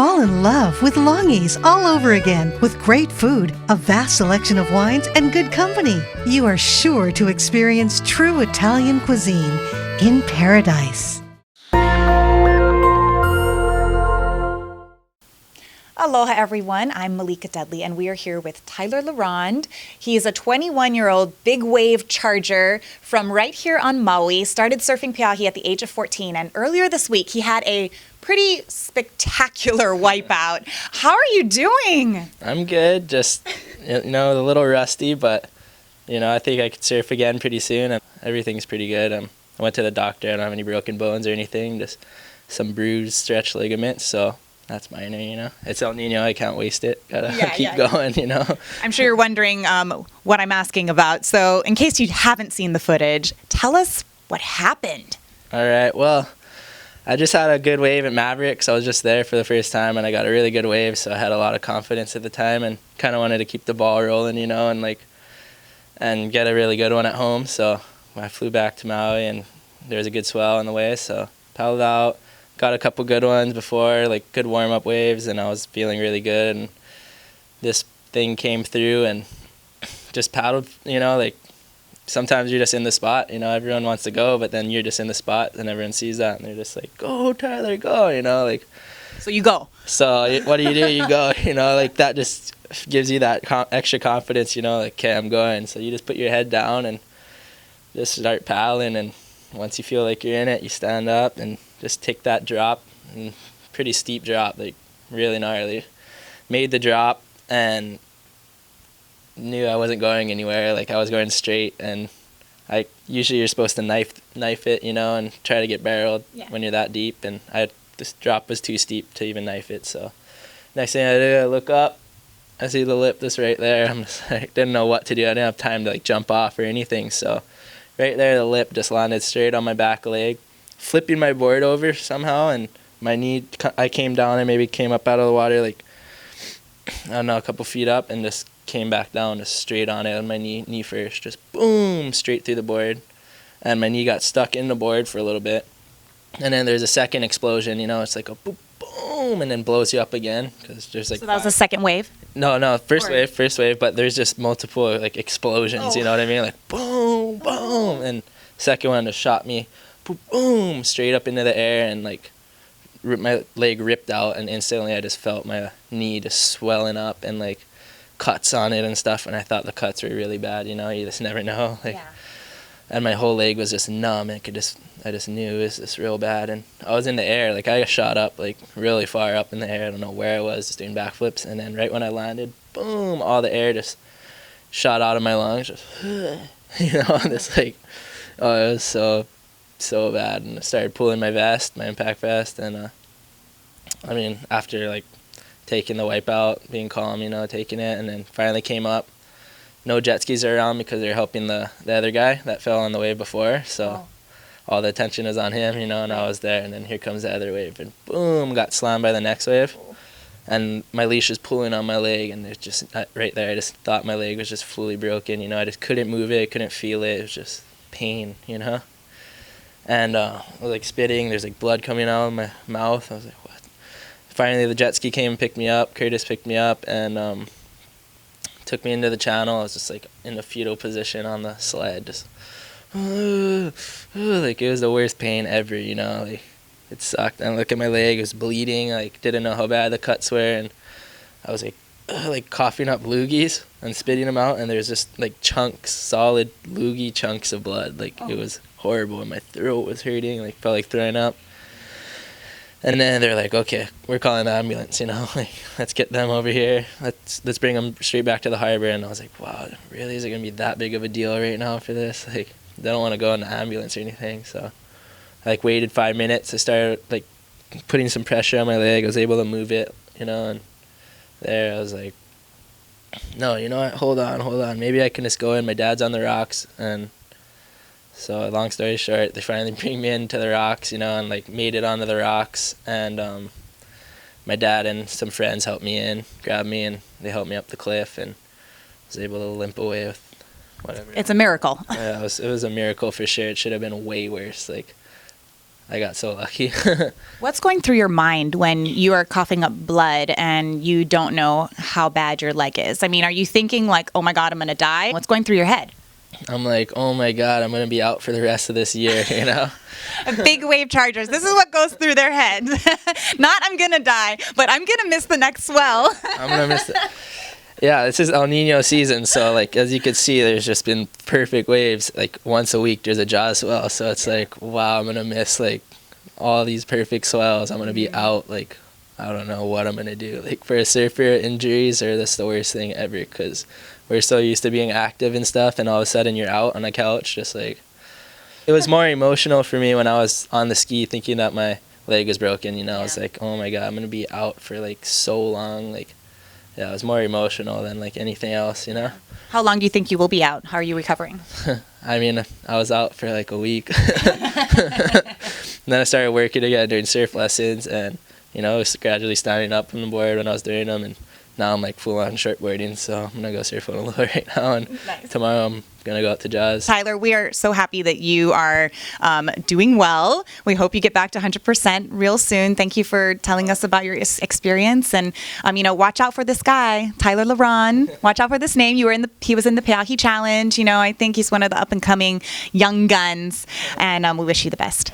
Fall in love with Longies all over again with great food, a vast selection of wines, and good company. You are sure to experience true Italian cuisine in paradise. Aloha everyone, I'm Malika Dudley and we are here with Tyler Larronde. He is a 21-year-old big wave charger from right here on Maui. Started surfing Peahi at the age of 14 and earlier this week he had a pretty spectacular wipeout. How are you doing? I'm good, just a little rusty, but I think I could surf again pretty soon and everything's pretty good. I went to the doctor, I don't have any broken bones or anything, just some bruised stretched ligaments, so that's minor, It's El Nino, I can't waste it. Gotta keep going, I'm sure you're wondering what I'm asking about. So in case you haven't seen the footage, tell us what happened. All right, well, I just had a good wave at Mavericks. I was just there for the first time, and I got a really good wave, so I had a lot of confidence at the time and kind of wanted to keep the ball rolling, and get a really good one at home. So I flew back to Maui, and there was a good swell on the way, so paddled out. Got a couple good ones before, good warm-up waves, and I was feeling really good. And this thing came through and just paddled, sometimes you're just in the spot, everyone wants to go, but then you're just in the spot and everyone sees that and they're just like, go, Tyler, go, So you go. So what do? You go, that just gives you that extra confidence, okay, I'm going. So you just put your head down and just start paddling, and once you feel like you're in it, you stand up and just take that drop, and pretty steep drop, really gnarly. Made the drop and knew I wasn't going anywhere, I was going straight, and usually you're supposed to knife it, and try to get barreled when you're that deep, and this drop was too steep to even knife it, so next thing I do, I look up, I see the lip just right there. I'm just didn't know what to do. I didn't have time to jump off or anything, so right there the lip just landed straight on my back leg, flipping my board over somehow, and my knee, I came down and maybe came up out of the water a couple feet up, and just came back down just straight on it on my knee first, just boom, straight through the board, and my knee got stuck in the board for a little bit, and then there's a second explosion, it's like a boom, boom, and then blows you up again, because there's So that was a second wave? No, first wave, but there's just multiple explosions, you know what I mean, boom, boom, and second one just shot me, boom, straight up into the air, and my leg ripped out, and instantly I just felt my knee just swelling up and cuts on it and stuff, and I thought the cuts were really bad, you just never know, and my whole leg was just numb, and I just knew it was just real bad, and I was in the air, I got shot up really far up in the air, I don't know where I was, just doing backflips, and then right when I landed, boom, all the air just shot out of my lungs, just this oh, it was so bad, and I started pulling my impact vest, and after taking the wipeout, being calm, taking it, and then finally came up. No jet skis are around because they're helping the other guy that fell on the wave before, so all the attention is on him, and I was there, and then here comes the other wave, and boom, got slammed by the next wave, and my leash was pulling on my leg, and it's just right there, I just thought my leg was just fully broken, I just couldn't move it, couldn't feel it, it was just pain, and I was spitting, there's blood coming out of my mouth, I was what? Finally the jet ski came and picked me up, Curtis picked me up, and took me into the channel. I was just in a fetal position on the sled, just it was the worst pain ever, it sucked, and I look at my leg, it was bleeding, didn't know how bad the cuts were, and I was coughing up loogies and spitting them out, and there's just chunks, solid loogie chunks of blood, It was horrible, and my throat was hurting, felt like throwing up. And then they're okay, we're calling the ambulance, let's get them over here, let's bring them straight back to the harbor. And I was wow, really, is it gonna be that big of a deal right now for this? They don't want to go in the ambulance or anything, so I waited 5 minutes. I started putting some pressure on my leg, I was able to move it, and there I was no, you know what, hold on, maybe I can just go in, my dad's on the rocks. And so long story short, they finally bring me into the rocks, and made it onto the rocks, and my dad and some friends helped me in, grabbed me, and they helped me up the cliff, and was able to limp away with whatever. It's a miracle. Yeah, it was a miracle for sure. It should have been way worse. I got so lucky. What's going through your mind when you are coughing up blood and you don't know how bad your leg is? I mean, are you thinking like, oh my God, I'm going to die? What's going through your head? I'm like, oh my God, I'm going to be out for the rest of this year, you know? Big wave chargers. This is what goes through their heads. Not I'm going to die, but I'm going to miss the next swell. I'm going to miss it. Yeah, this is El Nino season, so like as you can see, there's just been perfect waves. Like once a week, there's a jaw swell, so it's like, wow, I'm gonna miss like all these perfect swells. I'm gonna be out. Like I don't know what I'm gonna do. Like for a surfer, injuries are that's the worst thing ever because we're so used to being active and stuff, and all of a sudden you're out on a couch. Just like it was more emotional for me when I was on the ski, thinking that my leg was broken. You know, I was like, oh my God, I'm gonna be out for like so long. Like. Yeah, it was more emotional than like anything else, you know? How long do you think you will be out? How are you recovering? I mean, I was out for like a week. And then I started working again doing surf lessons and, you know, I was gradually standing up on the board when I was doing them. And now I'm like full on shortboarding, so I'm going to go surf on a low right now. And tomorrow I'm going to go out to Jaws. Tyler, we are so happy that you are doing well. We hope you get back to 100% real soon. Thank you for telling us about your experience. And, you know, watch out for this guy, Tyler Larronde. Watch out for this name. He was in the Peahi Challenge. You know, I think he's one of the up and coming young guns. And we wish you the best.